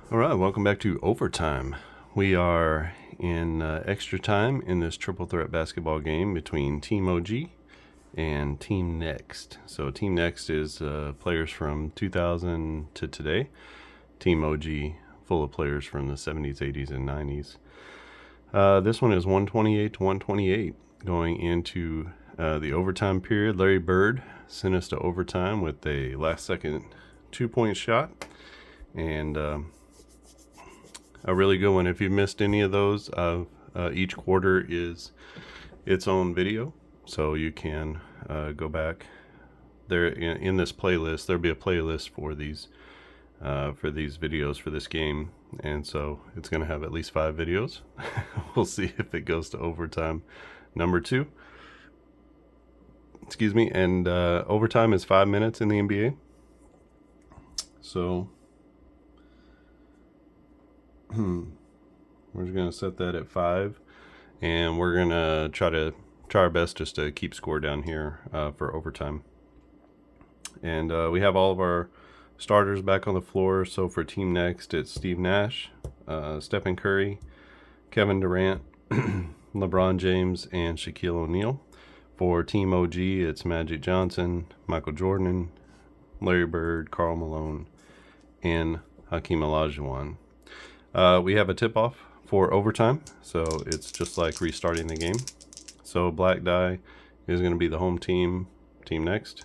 All right, welcome back to Overtime. We are in extra time in this triple threat basketball game between Team OG and Team Next. So, Team Next is players from 2000 to today. Team OG, full of players from the 70s, 80s, and 90s. This one is 128 to 128 going into the overtime period. Larry Bird sent us to overtime with a last second 2-point shot. And a really good one. If you missed any of those, each quarter is its own video, so you can go back there in this playlist. There'll be a playlist for these videos for this game, and so it's going to have at least 5 videos. We'll see if it goes to overtime number 2. Excuse me. And overtime is 5 minutes in the NBA. So we're just going to set that at 5, and we're going to try our best just to keep score down here for overtime. And we have all of our starters back on the floor. So for Team Next, it's Steve Nash, Stephen Curry, Kevin Durant, LeBron James, and Shaquille O'Neal. For Team OG, it's Magic Johnson, Michael Jordan, Larry Bird, Karl Malone, and Hakeem Olajuwon. We have a tip-off for overtime, so it's just like restarting the game. So black die is going to be the home team, Team Next.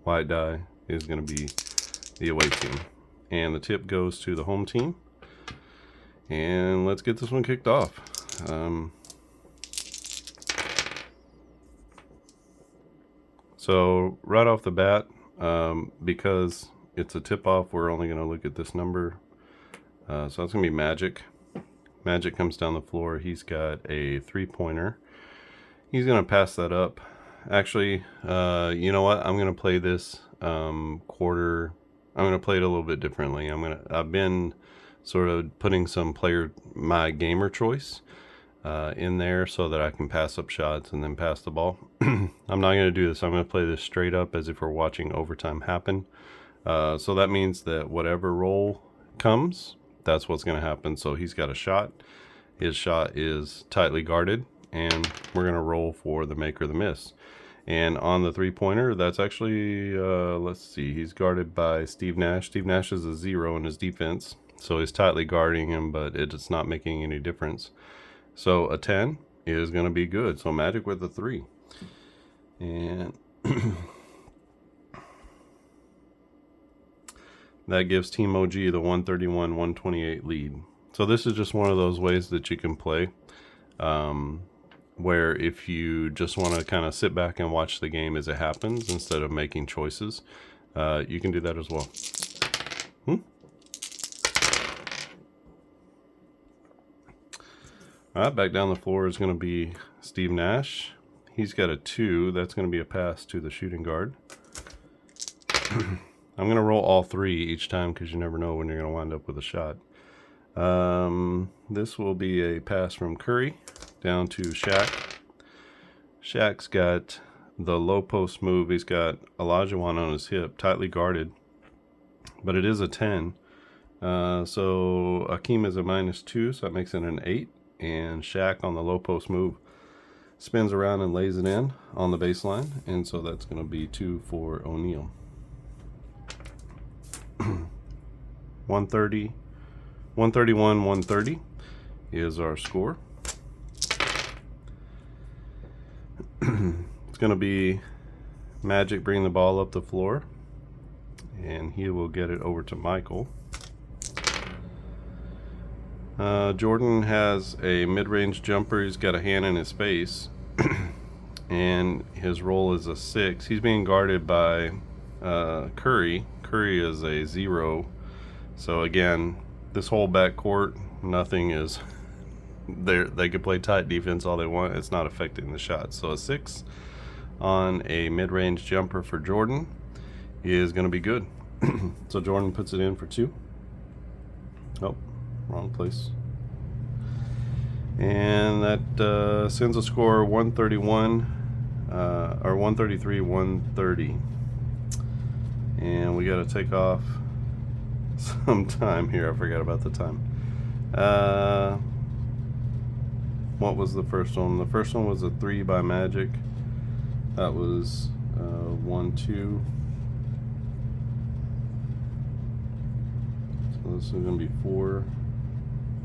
White die is going to be the away team. And the tip goes to the home team. And let's get this one kicked off. So right off the bat, because it's a tip-off, we're only going to look at this number. So that's going to be Magic. Magic comes down the floor. He's got a 3-pointer. He's going to pass that up. Actually, you know what? I'm going to play this quarter. I'm going to play it a little bit differently. I've been sort of putting some my gamer choice in there so that I can pass up shots and then pass the ball. I'm not going to do this. I'm going to play this straight up as if we're watching overtime happen. So that means that whatever roll comes, that's what's going to happen. So he's got a shot. His shot is tightly guarded, and we're going to roll for the make or the miss. And on the 3-pointer, that's actually, let's see, he's guarded by Steve Nash. Steve Nash is a 0 in his defense, so he's tightly guarding him, but it's not making any difference. So a 10 is going to be good. So Magic with a 3. And that gives Team OG the 131-128 lead. So this is just one of those ways that you can play, where if you just want to kind of sit back and watch the game as it happens instead of making choices, you can do that as well. All right, back down the floor is going to be Steve Nash. He's got a 2. That's going to be a pass to the shooting guard. I'm going to roll all 3 each time because you never know when you're going to wind up with a shot. This will be a pass from Curry down to Shaq. Shaq's got the low post move. He's got Olajuwon on his hip, tightly guarded, but it is a 10. So Hakeem is a -2, so that makes it an 8. And Shaq on the low post move spins around and lays it in on the baseline, and so that's going to be 2 for O'Neal. 131, 130 is our score. It's going to be Magic bring the ball up the floor, and he will get it over to Michael. Jordan has a mid-range jumper. He's got a hand in his face, and his roll is a 6. He's being guarded by Curry. Curry is a 0. So again, this whole backcourt, nothing is there. They could play tight defense all they want. It's not affecting the shot. So a 6 on a mid-range jumper for Jordan is going to be good. So Jordan puts it in for 2. Oh, wrong place. And that sends a score 131 or 133, 130. And we got to take off some time here. I forgot about the time. What was the first one? The first one was a 3 by Magic. That was 1, 2. So this is going to be 4,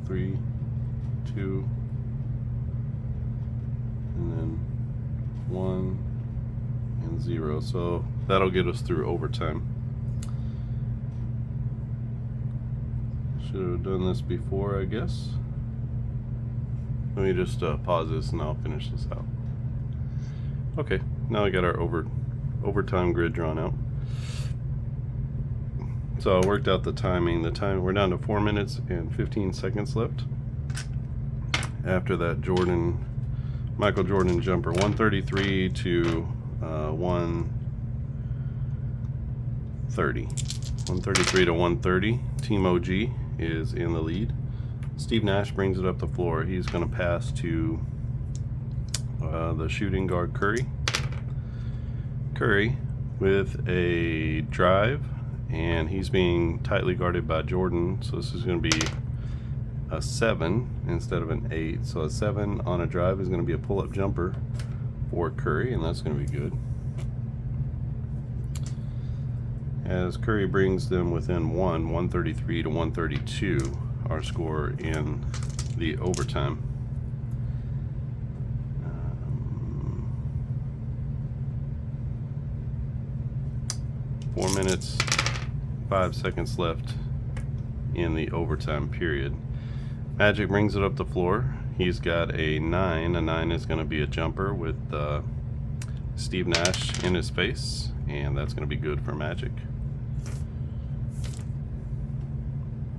3, 2, and then 1 and 0. So that'll get us through overtime. Should have done this before, I guess. Let me just pause this and I'll finish this out. Okay, now I got our overtime grid drawn out. So I worked out the timing. We're down to 4 minutes and 15 seconds left. After that Michael Jordan jumper, 133 to 130. 133 to 130. Team OG is in the lead. Steve Nash brings it up the floor. He's going to pass to the shooting guard Curry. Curry with a drive, and he's being tightly guarded by Jordan. So this is going to be a 7 instead of an 8. So a 7 on a drive is going to be a pull-up jumper for Curry, and that's going to be good. As Curry brings them within 133 to 132, our score in the overtime. 4 minutes, 5 seconds left in the overtime period. Magic brings it up the floor. He's got a 9. A 9 is going to be a jumper with Steve Nash in his face, and that's going to be good for Magic.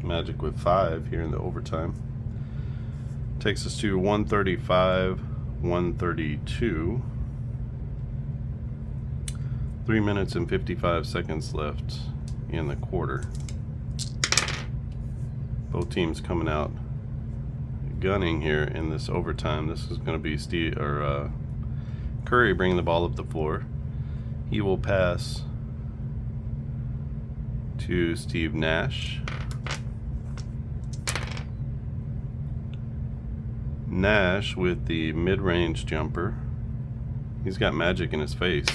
Magic with 5 here in the overtime. Takes us to 135, 132. 3 minutes and 55 seconds left in the quarter. Both teams coming out gunning here in this overtime. This is going to be Curry bringing the ball up the floor. He will pass to Steve Nash. Nash with the mid-range jumper. He's got Magic in his face.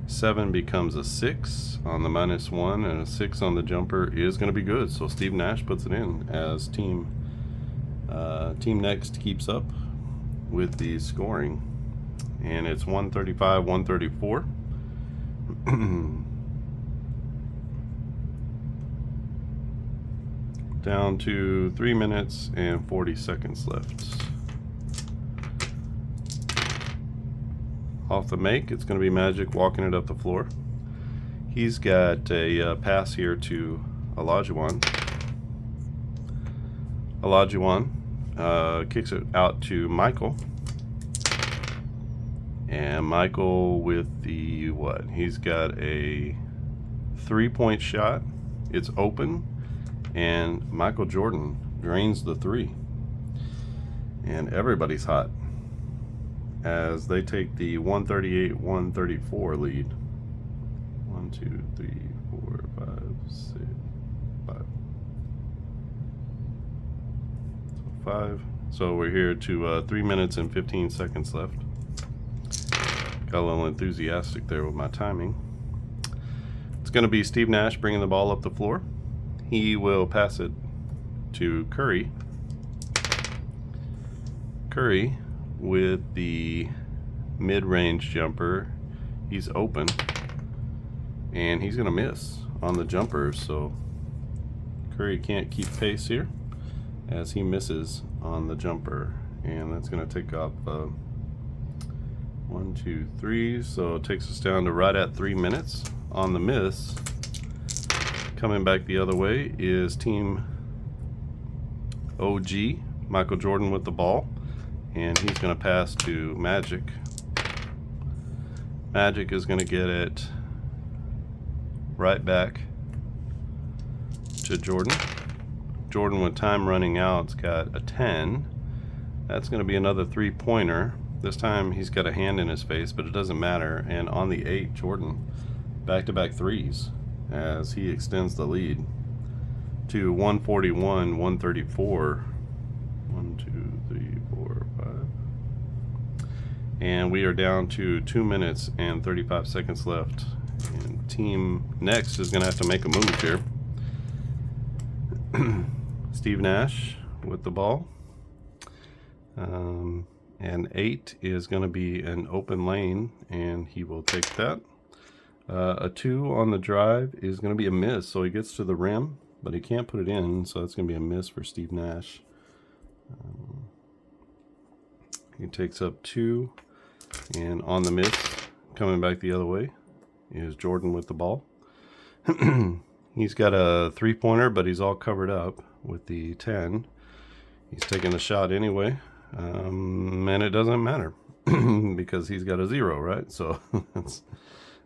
7 becomes a 6 on the -1, and a 6 on the jumper is going to be good. So Steve Nash puts it in as Team Next keeps up with the scoring, and it's 135, 134. Down to 3 minutes and 40 seconds left. Off the make, it's going to be Magic walking it up the floor. He's got a pass here to Olajuwon. Olajuwon kicks it out to Michael. And Michael with the what? He's got a 3-point shot. It's open. And Michael Jordan drains the 3. And everybody's hot as they take the 138-134 lead. 1, 2, 3, 4, 5, 6, 5. So 5. So we're here to 3 minutes and 15 seconds left. Got a little enthusiastic there with my timing. It's going to be Steve Nash bringing the ball up the floor. He will pass it to Curry. Curry with the mid-range jumper. He's open, and he's going to miss on the jumper, so Curry can't keep pace here as he misses on the jumper, and that's going to take off 1, 2, 3, so it takes us down to right at 3 minutes on the miss. Coming back the other way is Team OG, Michael Jordan with the ball, and he's going to pass to Magic. Magic is going to get it right back to Jordan. Jordan, with time running out, has got a 10. That's going to be another 3-pointer. This time he's got a hand in his face, but it doesn't matter. And on the 8, Jordan, back-to-back 3s as he extends the lead. to 141, 134. 1, 2, 3, 4, 5. And we are down to 2 minutes and 35 seconds left. And team next is going to have to make a move here. Steve Nash with the ball. And 8 is going to be an open lane, and he will take that. A 2 on the drive is going to be a miss, so he gets to the rim, but he can't put it in, so that's going to be a miss for Steve Nash. He takes up 2, and on the miss, coming back the other way, is Jordan with the ball. He's got a 3-pointer, but he's all covered up with the 10. He's taking the shot anyway. And it doesn't matter because he's got a 0, right? So it's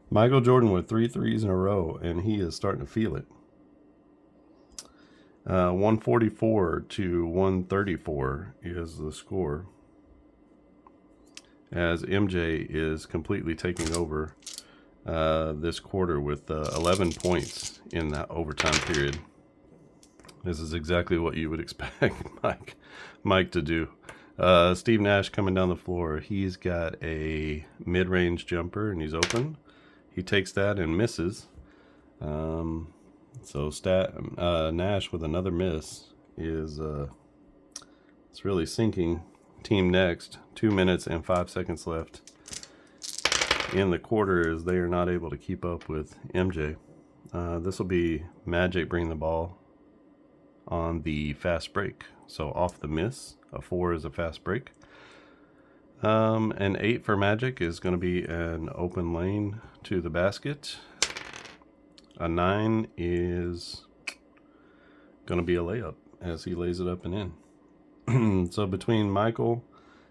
Michael Jordan with 3 threes in a row, and he is starting to feel it. 144 to 134 is the score, as MJ is completely taking over this quarter with 11 points in that overtime period. This is exactly what you would expect Mike to do. Steve Nash coming down the floor. He's got a mid-range jumper and he's open. He takes that and misses. So Nash with another miss is it's really sinking team next. 2 minutes and 5 seconds left in the quarter as they are not able to keep up with MJ. This will be Magic bringing the ball on the fast break. So off the miss, a 4 is a fast break. An 8 for Magic is going to be an open lane to the basket. A 9 is going to be a layup as he lays it up and in. So between Michael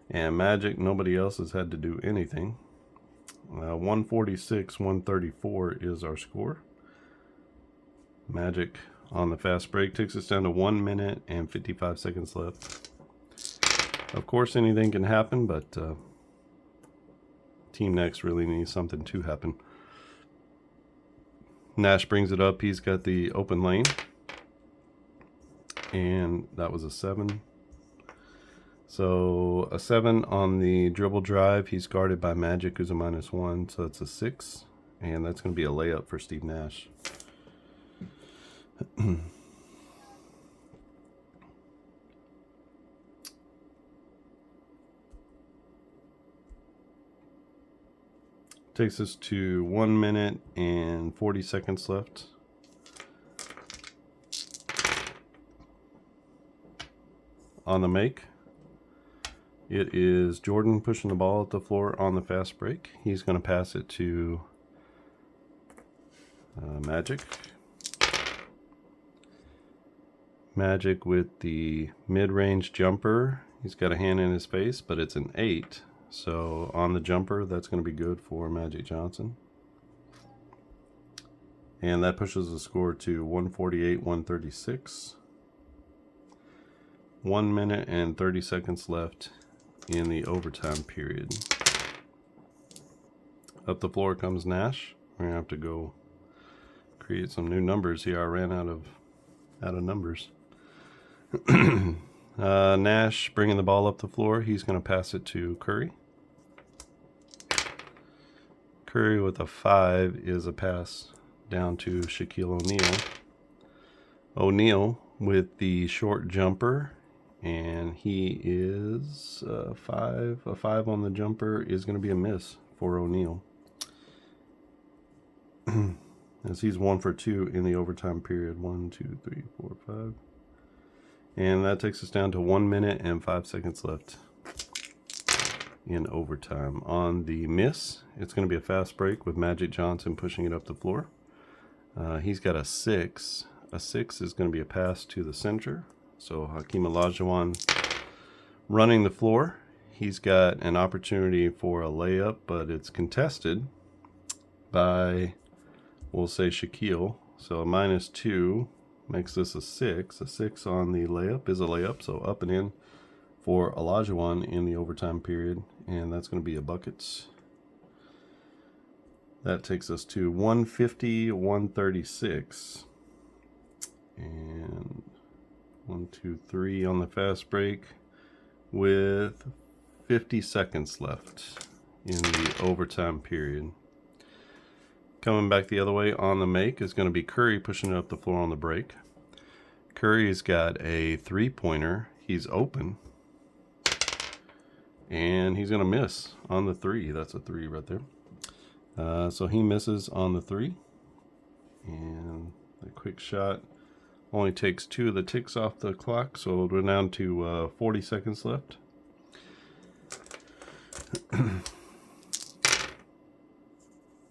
and Magic, nobody else has had to do anything. 146, 134 is our score. Magic on the fast break takes us down to 1 minute and 55 seconds left. Of course, anything can happen, but team next really needs something to happen. Nash brings it up. He's got the open lane, and that was a 7. So a 7 on the dribble drive. He's guarded by Magic, who's a -1, so that's a 6, and that's going to be a layup for Steve Nash. Takes us to 1 minute and 40 seconds left. On the make, it is Jordan pushing the ball at the floor on the fast break. He's going to pass it to Magic. Magic with the mid-range jumper. He's got a hand in his face, but it's an 8. So on the jumper, that's going to be good for Magic Johnson. And that pushes the score to 148, 136. 1 minute and 30 seconds left in the overtime period. Up the floor comes Nash. We're going to have to go create some new numbers here. I ran out of numbers. Nash bringing the ball up the floor. He's going to pass it to Curry. Curry with a 5 is a pass down to Shaquille O'Neal. O'Neal with the short jumper, and he is 5. A 5 on the jumper is going to be a miss for O'Neal, as he's 1 for 2 in the overtime period. 1, 2, 3, 4, 5. And that takes us down to 1 minute and 5 seconds left in overtime. On the miss, it's going to be a fast break with Magic Johnson pushing it up the floor. He's got a 6. A 6 is going to be a pass to the center. So Hakeem Olajuwon running the floor. He's got an opportunity for a layup, but it's contested by, we'll say, Shaquille. So a -2 makes this a 6. A 6 on the layup is a layup, so up and in for Olajuwon in the overtime period, and that's going to be a bucket. That takes us to 150, 136. And 1, 2, 3 on the fast break with 50 seconds left in the overtime period. Coming back the other way on the make is going to be Curry pushing it up the floor on the break. Curry's got a 3-pointer. He's open. And he's going to miss on the 3. That's a 3 right there. So he misses on the 3. And a quick shot only takes 2 of the ticks off the clock. So we're down to 40 seconds left.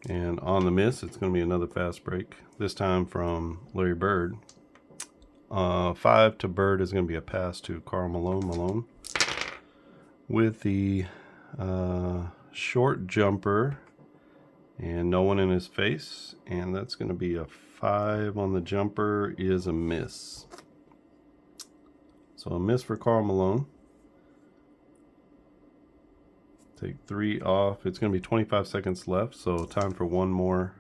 And on the miss, it's going to be another fast break. This time from Larry Bird. 5 to Bird is going to be a pass to Karl Malone. Malone with the short jumper and no one in his face. And that's going to be a 5 on the jumper is a miss. So a miss for Karl Malone. Take 3 off. It's going to be 25 seconds left, so time for one more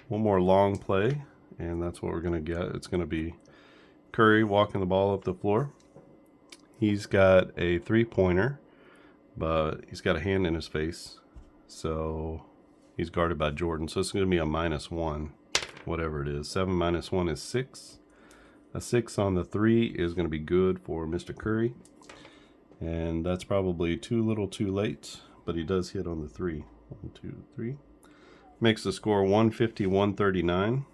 long play, and that's what we're going to get. It's going to be Curry walking the ball up the floor. He's got a 3-pointer, but he's got a hand in his face, so he's guarded by Jordan. So it's going to be a -1, whatever it is. 7 minus 1 is 6. A 6 on the 3 is going to be good for Mr. Curry. And that's probably too little too late, but he does hit on the 3. 1, 2, 3. Makes the score 150-139.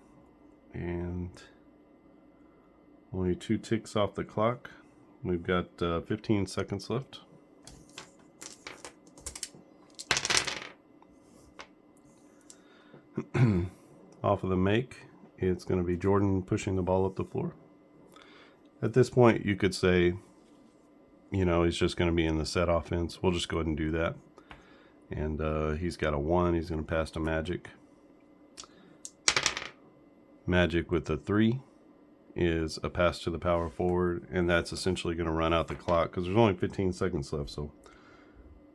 And only 2 ticks off the clock. We've got 15 seconds left. Off of the make, it's going to be Jordan pushing the ball up the floor. At this point, you could say, you know, he's just going to be in the set offense. We'll just go ahead and do that. And he's got a 1. He's going to pass to Magic. Magic with the 3 is a pass to the power forward. And that's essentially going to run out the clock because there's only 15 seconds left. So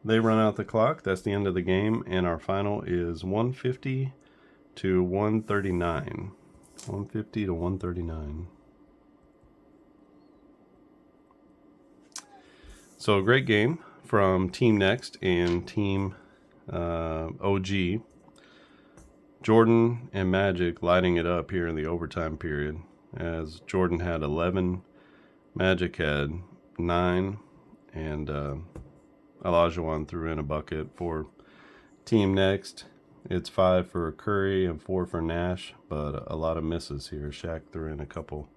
they run out the clock. That's the end of the game. And our final is 150-139. 150-139. So a great game from Team Next and Team OG. Jordan and Magic lighting it up here in the overtime period, as Jordan had 11, Magic had 9, and Olajuwon threw in a bucket for Team Next. It's 5 for Curry and 4 for Nash, but a lot of misses here. Shaq threw in a couple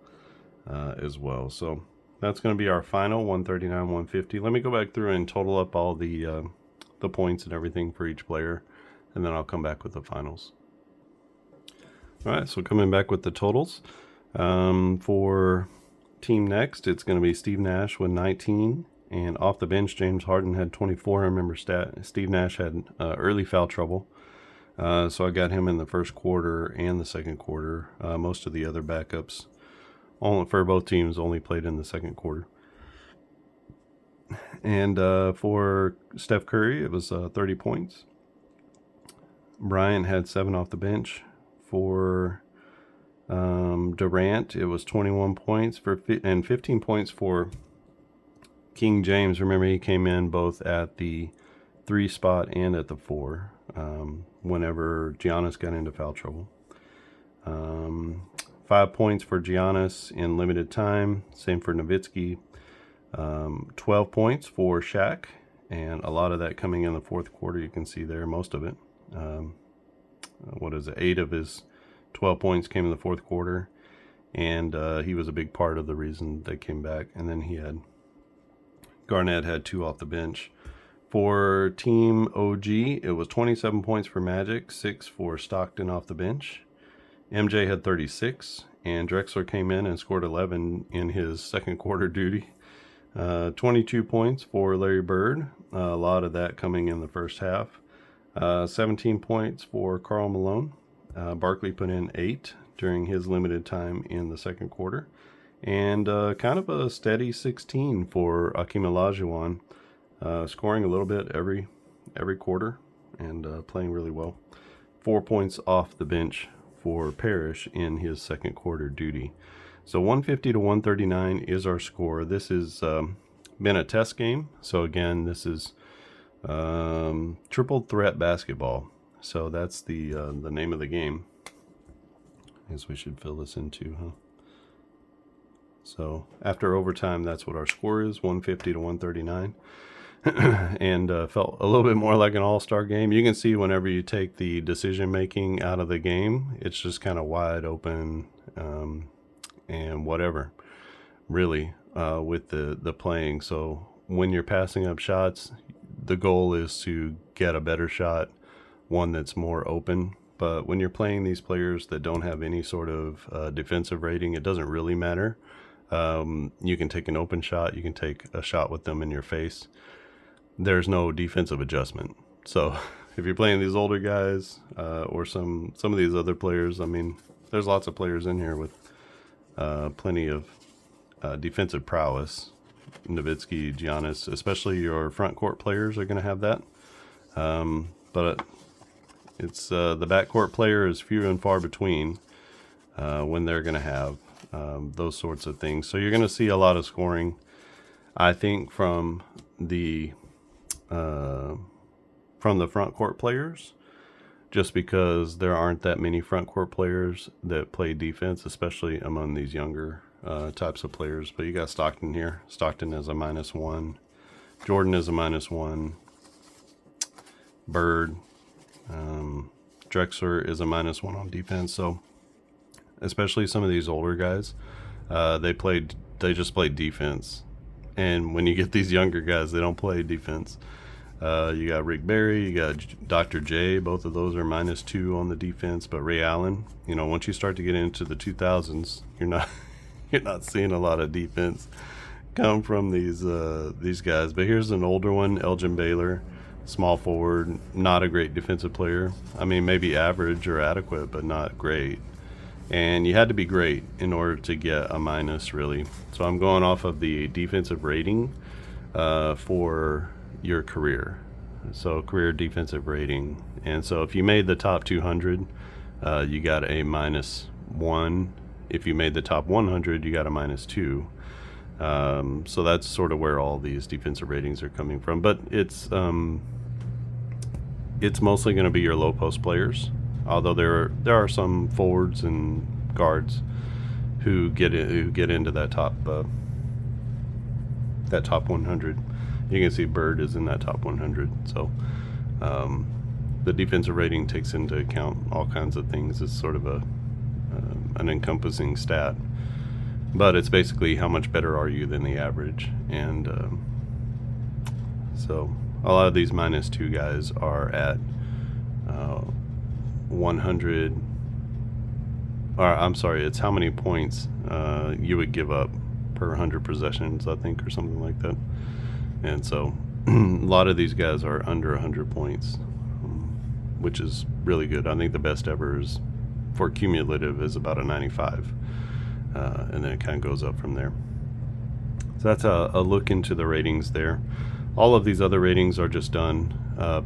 as well. So that's going to be our final, 139-150. Let me go back through and total up all the points and everything for each player, and then I'll come back with the finals. All right, so coming back with the totals. For Team Next, it's going to be Steve Nash with 19, and off the bench, James Harden had 24. I remember Steve Nash had early foul trouble, so I got him in the first quarter and the second quarter. Most of the other backups for both teams only played in the second quarter. And for Steph Curry, it was 30 points. Bryant had 7 off the bench. For Durant, it was 21 points and 15 points for King James. Remember, he came in both at the 3 spot and at the 4 whenever Giannis got into foul trouble. 5 points for Giannis in limited time. Same for Nowitzki. 12 points for Shaq, and a lot of that coming in the fourth quarter. You can see there most of it. 8 of his 12 points came in the fourth quarter, and he was a big part of the reason they came back. And then Garnett had 2 off the bench. For Team OG, it was 27 points for Magic, 6 for Stockton off the bench. MJ had 36, and Drexler came in and scored 11 in his second quarter duty. 22 points for Larry Bird, a lot of that coming in the first half. 17 points for Karl Malone. Barkley put in 8 during his limited time in the second quarter. And kind of a steady 16 for Akeem Olajuwon, scoring a little bit every quarter and playing really well. 4 points off the bench for Parrish in his second quarter duty. So 150 to 139 is our score. This has been a test game. So again, this is triple threat basketball. So that's the name of the game. I guess we should fill this in too, huh? So after overtime, that's what our score is, 150 to 139. And felt a little bit more like an all-star game. You can see whenever you take the decision making out of the game, it's just kind of wide open and whatever, really, with the playing. So when you're passing up shots, the goal is to get a better shot, one that's more open. But when you're playing these players that don't have any sort of defensive rating, it doesn't really matter. You can take an open shot, you can take a shot with them in your face. There's no defensive adjustment. So if you're playing these older guys or some of these other players, I mean, there's lots of players in here with plenty of defensive prowess. Nowitzki, Giannis, especially your front court players are going to have that. But it's the backcourt player is few and far between when they're going to have those sorts of things. So you're going to see a lot of scoring, I think, from the front court players, just because there aren't that many front court players that play defense, especially among these younger types of players. But you got Stockton here. Stockton is a -1. Jordan is a -1. Bird, Drexler is a -1 on defense. So especially some of these older guys, they just play defense. And when you get these younger guys, they don't play defense. You got Rick Barry, you got Dr. J. Both of those are -2 on the defense. But Ray Allen, once you start to get into the 2000s, you're not seeing a lot of defense come from these guys. But here's an older one, Elgin Baylor, small forward, not a great defensive player. I mean, maybe average or adequate, but not great. And you had to be great in order to get a minus, really. So I'm going off of the defensive rating for your career. So career defensive rating. And so if you made the top 200, you got a -1. If you made the top 100, you got a -2. So that's sort of where all these defensive ratings are coming from. But it's mostly going to be your low post players. Although there are some forwards and guards who get into that top 100. You can see Bird is in that top 100. So the defensive rating takes into account all kinds of things. It's sort of an encompassing stat, but it's basically how much better are you than the average. And so a lot of these -2 guys are at 100, or I'm sorry, it's how many points you would give up per 100 possessions, I think, or something like that. And so a lot of these guys are under 100 points, which is really good. I think the best ever is for cumulative is about a 95, and then it kind of goes up from there. So that's a look into the ratings there. All of these other ratings are just done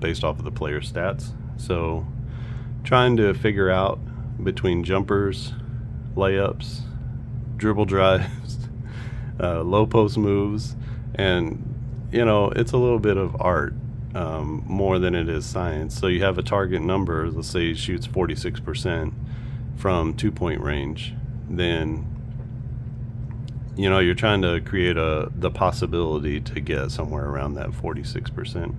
based off of the player stats. So trying to figure out between jumpers, layups, dribble drives, low post moves, and it's a little bit of art more than it is science. So you have a target number, let's say he shoots 46% from 2-point range, then you're trying to create the possibility to get somewhere around that 46%.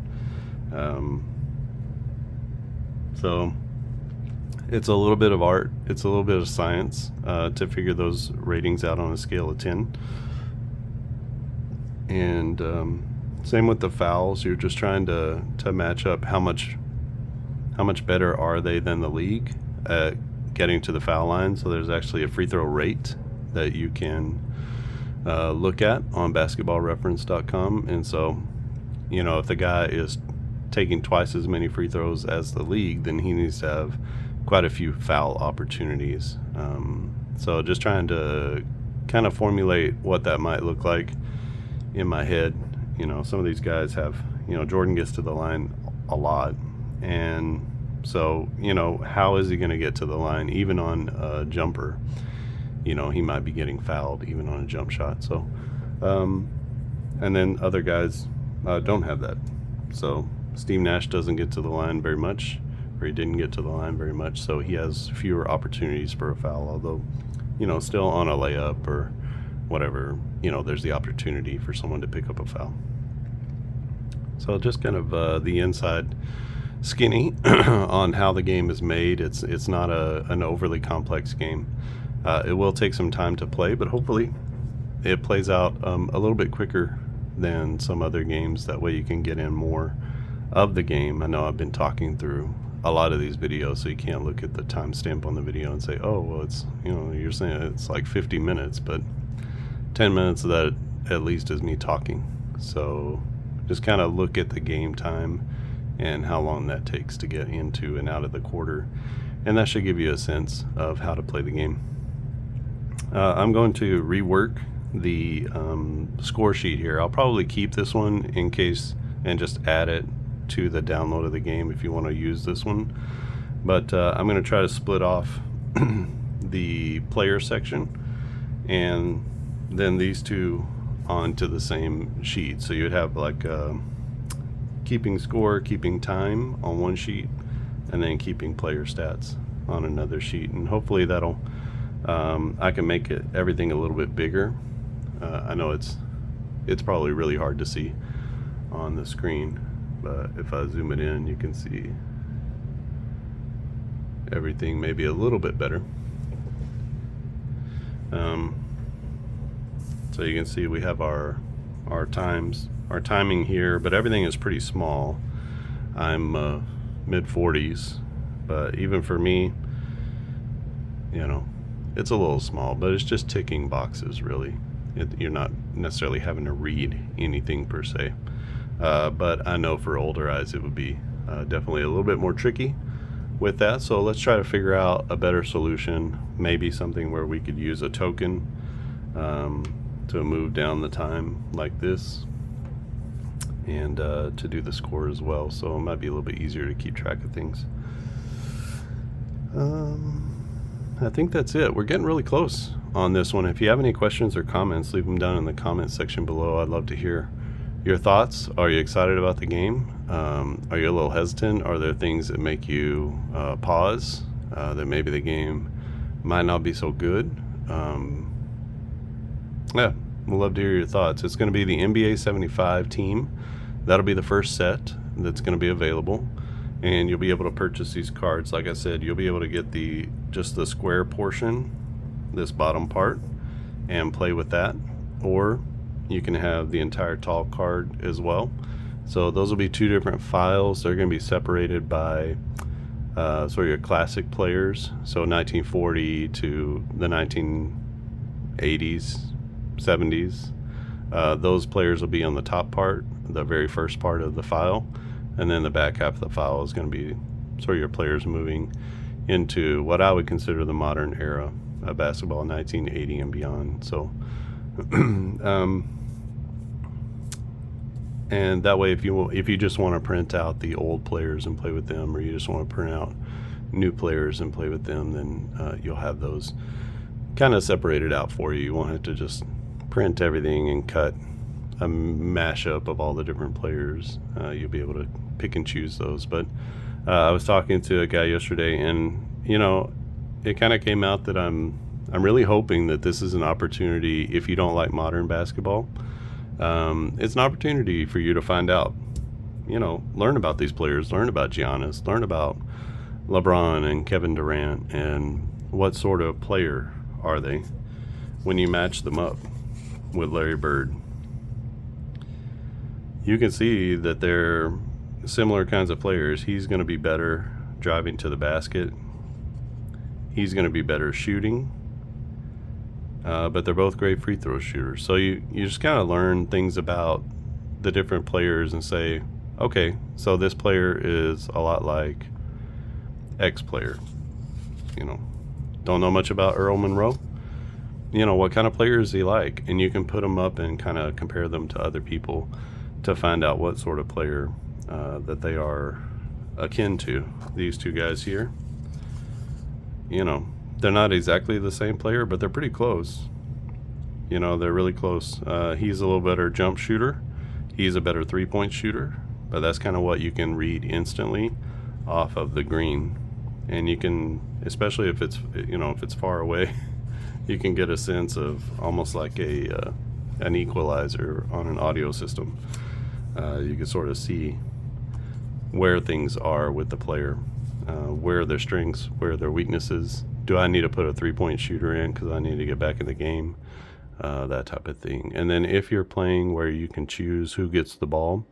So it's a little bit of art, it's a little bit of science to figure those ratings out on a scale of 10. And same with the fouls. You're just trying to match up how much better are they than the league at getting to the foul line. So there's actually a free throw rate that you can look at on basketballreference.com. And so if the guy is taking twice as many free throws as the league, then he needs to have quite a few foul opportunities. So just trying to kind of formulate what that might look like in my head. Some of these guys have, Jordan gets to the line a lot, and So, you know, how is he going to get to the line? Even on a jumper, you know, he might be getting fouled even on a jump shot. So, and then other guys don't have that. So Steve Nash doesn't get to the line very much, or he didn't get to the line very much, so he has fewer opportunities for a foul, although, you know, still on a layup or whatever, you know, there's the opportunity for someone to pick up a foul. So just kind of the inside skinny on how the game is made. It's not an overly complex game. It will take some time to play, but hopefully it plays out a little bit quicker than some other games. That way you can get in more of the game. I know I've been talking through a lot of these videos, so you can't look at the timestamp on the video and say, oh, well, it's, you know, you're saying it's like 50 minutes, but 10 minutes of that at least is me talking. So just kind of look at the game time and how long that takes to get into and out of the quarter, and that should give you a sense of how to play the game. I'm going to rework the score sheet here. I'll probably keep this one in case and just add it to the download of the game if you want to use this one, but I'm going to try to split off the player section and then these two onto the same sheet. So you'd have like keeping score, keeping time on one sheet, and then keeping player stats on another sheet, and hopefully that'll I can make it everything a little bit bigger. I know it's probably really hard to see on the screen, but if I zoom it in, you can see everything maybe a little bit better. So you can see we have our timing here, but everything is pretty small. I'm mid 40s, but even for me, you know, it's a little small, but it's just ticking boxes really. You're not necessarily having to read anything per se, but I know for older eyes it would be definitely a little bit more tricky with that. So let's try to figure out a better solution, maybe something where we could use a token to move down the time like this, and to do the score as well, so it might be a little bit easier to keep track of things. I think that's it. We're getting really close on this one. If you have any questions or comments, leave them down in the comment section below. I'd love to hear your thoughts. Are you excited about the game? Are you a little hesitant? Are there things that make you pause, that maybe the game might not be so good? Yeah, we'd love to hear your thoughts. It's going to be the NBA 75 team. That'll be the first set that's going to be available, and you'll be able to purchase these cards. Like I said, you'll be able to get just the square portion, this bottom part, and play with that, or you can have the entire tall card as well. So those will be two different files. They're going to be separated by sort of your classic players, so 1940 to the 1980s, 70s. Those players will be on the top part, the very first part of the file, and then the back half of the file is going to be sort of your players moving into what I would consider the modern era of basketball, 1980 and beyond. So and that way, if you just want to print out the old players and play with them, or you just want to print out new players and play with them, then you'll have those kind of separated out for you. You won't have to just print everything and cut a mashup of all the different players. You'll be able to pick and choose those. But I was talking to a guy yesterday, and you know, it kind of came out that I'm really hoping that this is an opportunity. If you don't like modern basketball, it's an opportunity for you to find out, you know, learn about these players, learn about Giannis, learn about LeBron and Kevin Durant, and what sort of player are they when you match them up with Larry Bird. You can see that they're similar kinds of players. He's going to be better driving to the basket. He's going to be better shooting. But they're both great free throw shooters. So you just kind of learn things about the different players and say, okay, so this player is a lot like X player. You know, don't know much about Earl Monroe. You know, what kind of player is he like? And you can put them up and kind of compare them to other people to find out what sort of player that they are akin to these two guys here. You know, they're not exactly the same player, but they're pretty close. You know, they're really close. He's a little better jump shooter. He's a better three-point shooter, but that's kind of what you can read instantly off of the green. And you can, especially if it's, you know, if it's far away, you can get a sense of almost like an equalizer on an audio system. You can sort of see where things are with the player, where their strengths, where their weaknesses. Do I need to put a three-point shooter in because I need to get back in the game? That type of thing. And then if you're playing where you can choose who gets the ball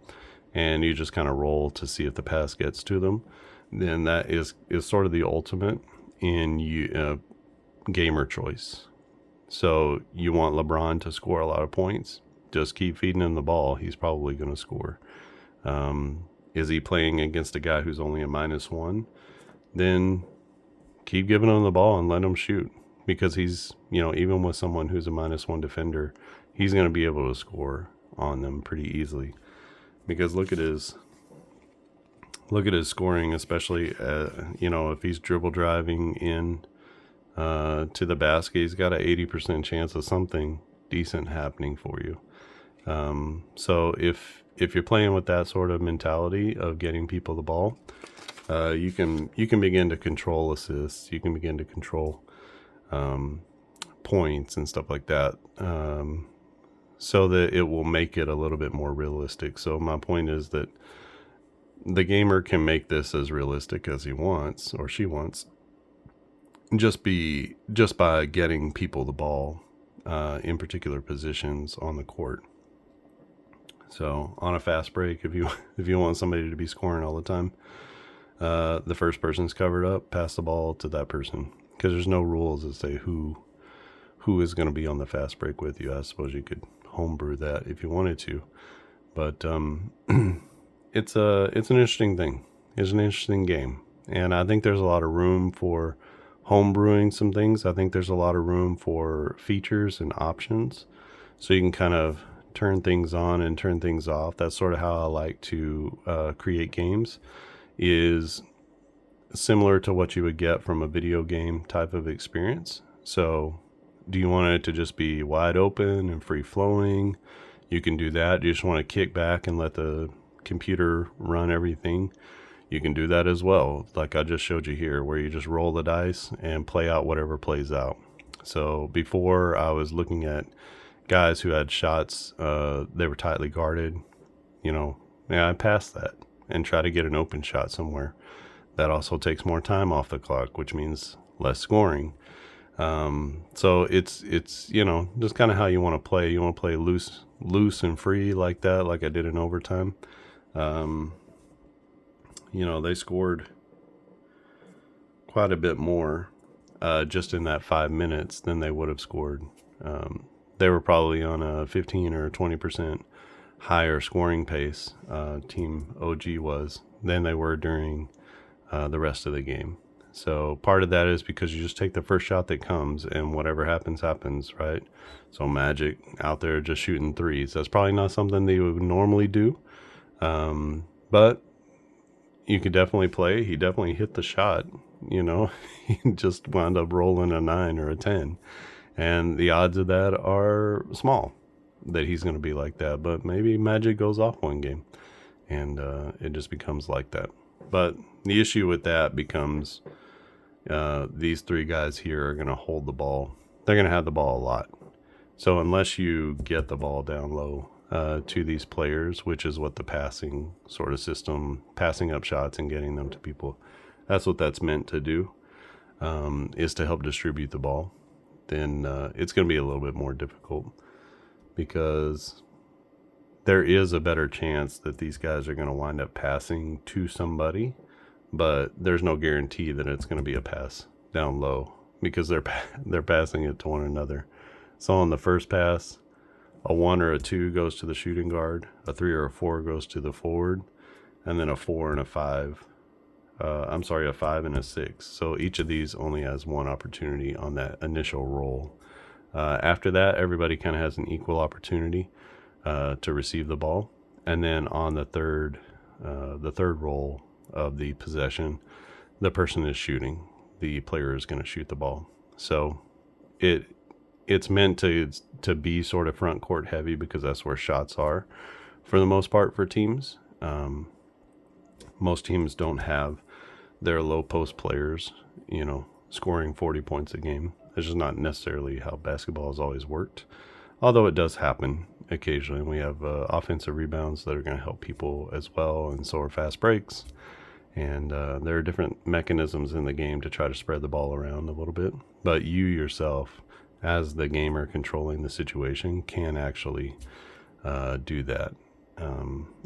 and you just kind of roll to see if the pass gets to them, then that is sort of the ultimate in gamer choice. So you want LeBron to score a lot of points, just keep feeding him the ball. He's probably going to score. Is he playing against a guy who's only a -1? Then keep giving him the ball and let him shoot, because he's, you know, even with someone who's a -1 defender, he's going to be able to score on them pretty easily. Because look at his scoring, especially you know, if he's dribble driving in to the basket, he's got an 80% chance of something decent happening for you. So if you're playing with that sort of mentality of getting people the ball, you can begin to control assists. You can begin to control points and stuff like that, so that it will make it a little bit more realistic. So my point is that the gamer can make this as realistic as he wants or she wants, just by getting people the ball in particular positions on the court. So on a fast break, if you want somebody to be scoring all the time, the first person's covered up, pass the ball to that person, because there's no rules that say who is going to be on the fast break with you. I suppose you could homebrew that if you wanted to, but it's an interesting thing. It's an interesting game, and I think there's a lot of room for homebrewing some things. I think there's a lot of room for features and options, so you can kind of turn things on and turn things off. That's sort of how I like to create games, is similar to what you would get from a video game type of experience. So do you want it to just be wide open and free flowing? You can do that. Do you just want to kick back and let the computer run everything? You can do that as well, like I just showed you here, where you just roll the dice and play out whatever plays out. So before, I was looking at guys who had shots, they were tightly guarded, you know, I passed that and try to get an open shot somewhere. That also takes more time off the clock, which means less scoring. So it's you know, just kind of how you want to play. You want to play loose and free like that, like I did in overtime. You know, they scored quite a bit more just in that 5 minutes than they would have scored. They were probably on a 15 or 20% higher scoring pace, Team OG was, than they were during the rest of the game. So part of that is because you just take the first shot that comes, and whatever happens, happens, right? So Magic out there just shooting threes. That's probably not something they would normally do, but you could definitely play. He definitely hit the shot, you know. He just wound up rolling a 9 or a 10. And the odds of that are small that he's going to be like that. But maybe Magic goes off one game and it just becomes like that. But the issue with that becomes these three guys here are going to hold the ball. They're going to have the ball a lot. So unless you get the ball down low to these players, which is what the passing sort of system, passing up shots and getting them to people, that's what that's meant to do, is to help distribute the ball, then it's going to be a little bit more difficult, because there is a better chance that these guys are going to wind up passing to somebody, but there's no guarantee that it's going to be a pass down low, because they're passing it to one another. So on the first pass, a 1 or a 2 goes to the shooting guard, a 3 or a 4 goes to the forward, and then a 4 and a 5. A 5 and a 6. So each of these only has one opportunity on that initial roll. After that, everybody kind of has an equal opportunity to receive the ball. And then on the third roll, of the possession, the person is shooting. The player is going to shoot the ball. So it's meant to be sort of front court heavy because that's where shots are for the most part for teams. Most teams don't have their low post players, scoring 40 points a game. It's just not necessarily how basketball has always worked, although it does happen occasionally. We have offensive rebounds that are going to help people as well, and so are fast breaks. And there are different mechanisms in the game to try to spread the ball around a little bit. But you yourself, as the gamer controlling the situation, can actually do that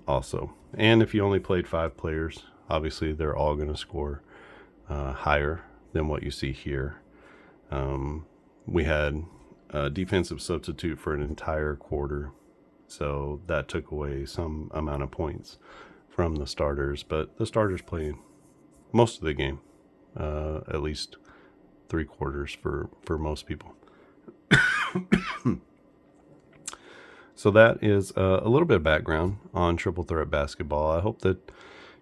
also. And if you only played 5 players, obviously they're all going to score higher than what you see here. We had a defensive substitute for an entire quarter, so that took away some amount of points from the starters, but the starters played most of the game, at least 3/4 for most people. So that is a little bit of background on Triple Threat Basketball. I hope that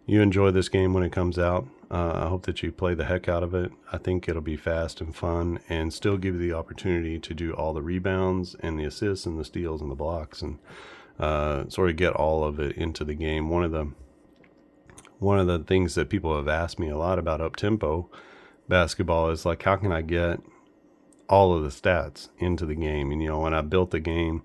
you enjoy this game when it comes out. I hope that you play the heck out of it. I think it'll be fast and fun and still give you the opportunity to do all the rebounds and the assists and the steals and the blocks and sort of get all of it into the game. One of the things that people have asked me a lot about up-tempo basketball is like, how can I get all of the stats into the game? And when I built the game,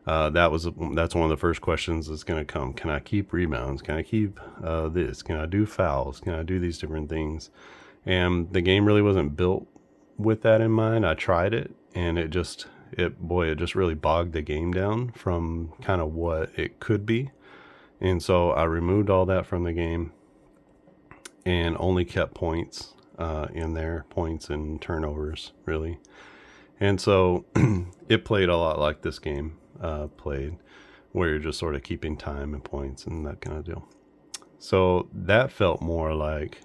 that's one of the first questions that's going to come. Can I keep rebounds? Can I keep this? Can I do fouls? Can I do these different things? And the game really wasn't built with that in mind. I tried it, and it just really bogged the game down from kind of what it could be. And so I removed all that from the game and only kept points in there, points and turnovers, really. And so it played a lot like this game played, where you're just sort of keeping time and points and that kind of deal. So that felt more like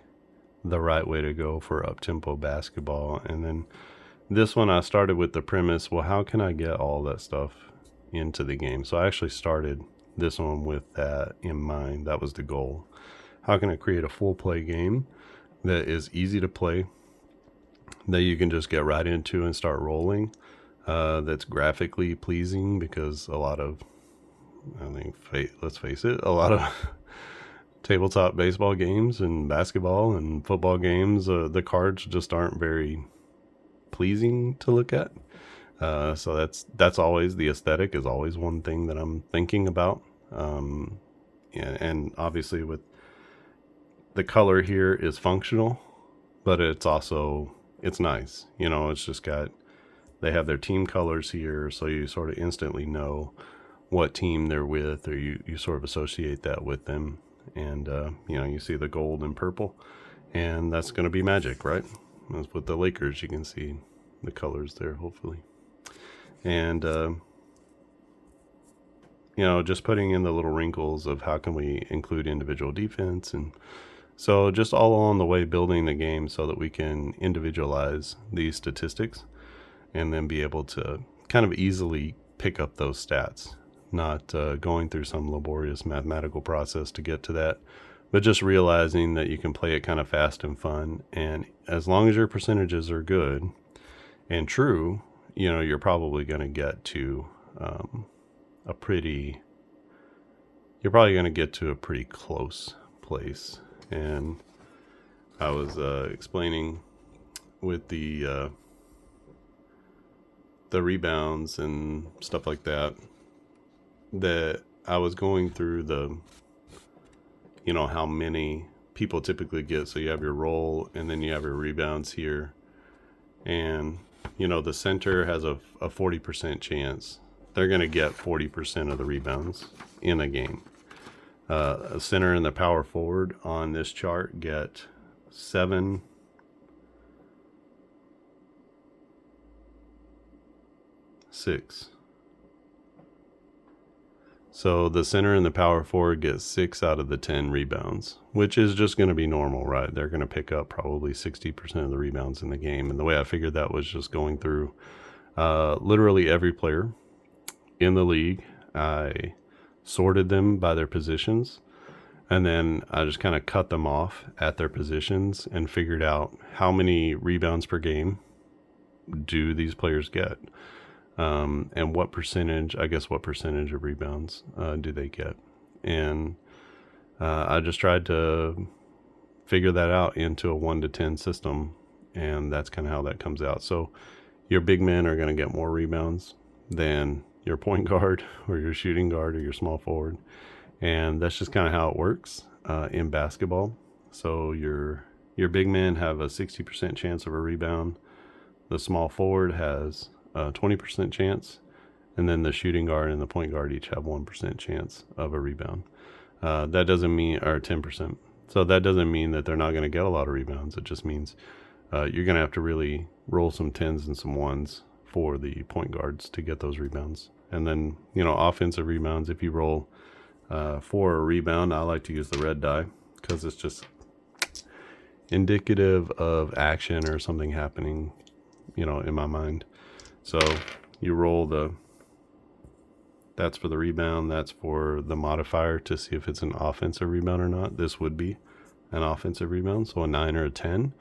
the right way to go for up-tempo basketball. And then this one, I started with the premise, well, how can I get all that stuff into the game? So I actually started this one with that in mind. That was the goal. How can I create a full play game that is easy to play, that you can just get right into and start rolling, that's graphically pleasing, because a lot of, let's face it, a lot of tabletop baseball games and basketball and football games, the cards just aren't very pleasing to look at. So that's always, the aesthetic is always one thing that I'm thinking about. And obviously with the color here is functional, but it's nice. It's just they have their team colors here, so you sort of instantly know what team they're with, or you sort of associate that with them. And, you see the gold and purple, and that's going to be Magic, right? That's with the Lakers. You can see the colors there, hopefully. And, just putting in the little wrinkles of how can we include individual defense. And so just all along the way, building the game so that we can individualize these statistics and then be able to kind of easily pick up those stats, not going through some laborious mathematical process to get to that, but just realizing that you can play it kind of fast and fun. And as long as your percentages are good and true, you're probably going to get to a pretty close place. And I was explaining with the rebounds and stuff like that I was going through how many people typically get. So you have your roll, and then you have your rebounds here, and the center has a 40% chance they're going to get 40% of the rebounds in a game. A center and the power forward on this chart get 7. So the center and the power forward get 6 out of the 10 rebounds, which is just going to be normal, right? They're going to pick up probably 60% of the rebounds in the game. And the way I figured that was just going through literally every player in the league. I sorted them by their positions. And then I just kind of cut them off at their positions and figured out how many rebounds per game do these players get. And what percentage of rebounds do they get? And I just tried to figure that out into a 1 to 10 system, and that's kind of how that comes out. So your big men are going to get more rebounds than your point guard or your shooting guard or your small forward, and that's just kind of how it works in basketball. So your big men have a 60% chance of a rebound. The small forward has a 20% chance, and then the shooting guard and the point guard each have 1% chance of a rebound. That doesn't mean, or 10%. So that doesn't mean that they're not going to get a lot of rebounds. It just means you're going to have to really roll some 10s and some 1s for the point guards to get those rebounds. And then, offensive rebounds, if you roll for a rebound, I like to use the red die because it's just indicative of action or something happening, in my mind. So you roll that's for the rebound. That's for the modifier to see if it's an offensive rebound or not. This would be an offensive rebound. So a 9 or a 10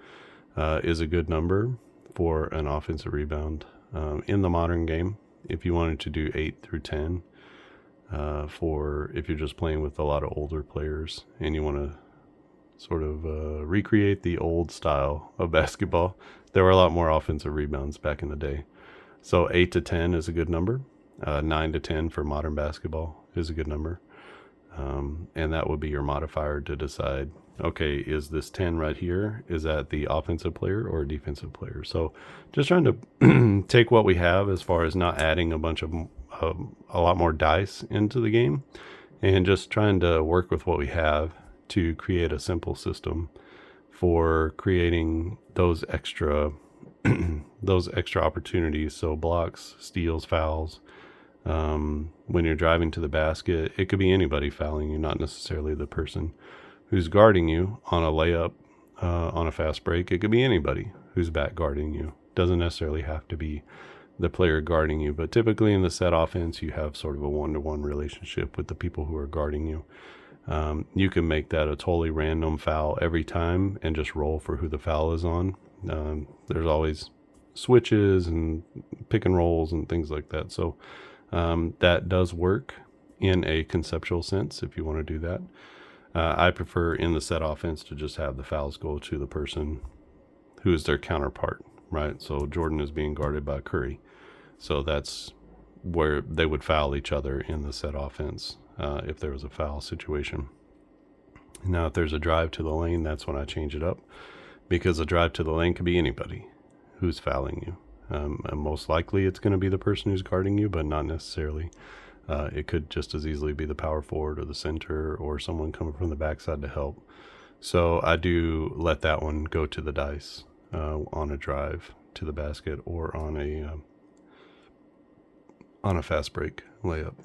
is a good number for an offensive rebound. In the modern game, if you wanted to do 8 through 10, for if you're just playing with a lot of older players and you want to sort of recreate the old style of basketball, there were a lot more offensive rebounds back in the day. So 8 to 10 is a good number. 9 to 10 for modern basketball is a good number. And that would be your modifier to decide, okay, is this 10 right here? Is that the offensive player or defensive player? So just trying to take what we have as far as not adding a bunch of a lot more dice into the game, and just trying to work with what we have to create a simple system for creating those extra opportunities. So blocks, steals, fouls. When you're driving to the basket, it could be anybody fouling you, not necessarily the person who's guarding you on a layup, on a fast break. It could be anybody who's back guarding you. Doesn't necessarily have to be the player guarding you, but typically in the set offense, you have sort of a 1-to-1 relationship with the people who are guarding you. You can make that a totally random foul every time and just roll for who the foul is on. There's always switches and pick and rolls and things like that. So that does work in a conceptual sense if you want to do that. I prefer in the set offense to just have the fouls go to the person who is their counterpart, right? So Jordan is being guarded by Curry. So that's where they would foul each other in the set offense if there was a foul situation. Now, if there's a drive to the lane, that's when I change it up, because a drive to the lane could be anybody who's fouling you. And most likely it's going to be the person who's guarding you, but not necessarily. It could just as easily be the power forward or the center or someone coming from the backside to help. So I do let that one go to the dice on a drive to the basket or on a fast break layup.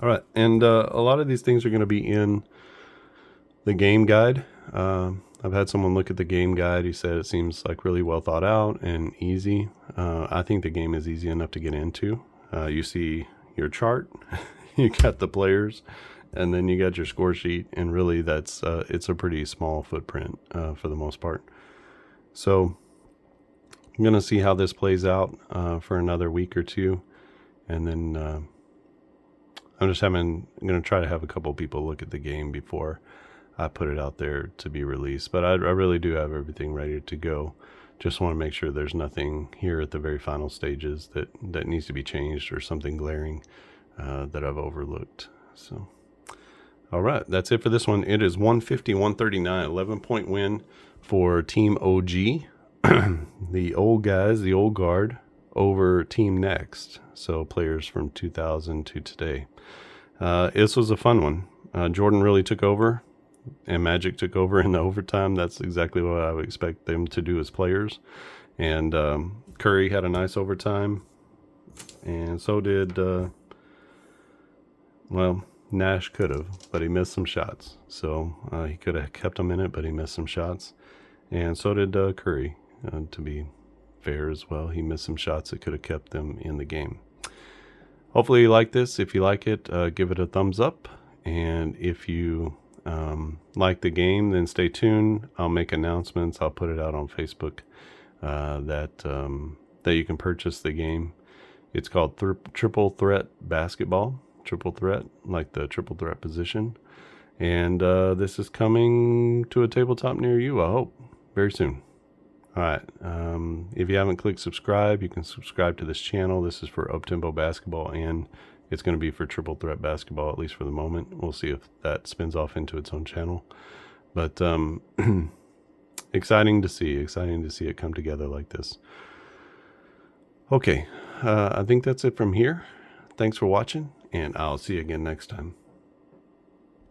All right, and a lot of these things are going to be in the game guide. I've had someone look at the game guide. He said it seems like really well thought out and easy. I think the game is easy enough to get into. You see your chart, you got the players, and then you got your score sheet, and really that's it's a pretty small footprint for the most part. So I'm going to see how this plays out for another week or two, and then I'm going to try to have a couple people look at the game before I put it out there to be released. But I really do have everything ready to go. Just want to make sure there's nothing here at the very final stages that needs to be changed or something glaring that I've overlooked. So, all right, that's it for this one. It is 150-139, 11-point win for Team OG. The old guys, the old guard, over Team Next. So players from 2000 to today. This was a fun one. Jordan really took over, and Magic took over in the overtime. That's exactly what I would expect them to do as players. And Curry had a nice overtime, and so did, Nash could have, but he missed some shots. So he could have kept him in it, but he missed some shots. And so did Curry, to be fair as well. He missed some shots that could have kept them in the game. Hopefully you like this. If you like it, give it a thumbs up. And if you like the game, then stay tuned. I'll make announcements. I'll put it out on Facebook that you can purchase the game. It's called Triple Threat Basketball. Triple Threat, like the triple threat position. And this is coming to a tabletop near you, I hope, very soon. All right. If you haven't clicked subscribe, you can subscribe to this channel. This is for up-tempo basketball, and it's going to be for triple threat basketball, at least for the moment. We'll see if that spins off into its own channel. But exciting to see it come together like this. Okay, I think that's it from here. Thanks for watching, and I'll see you again next time.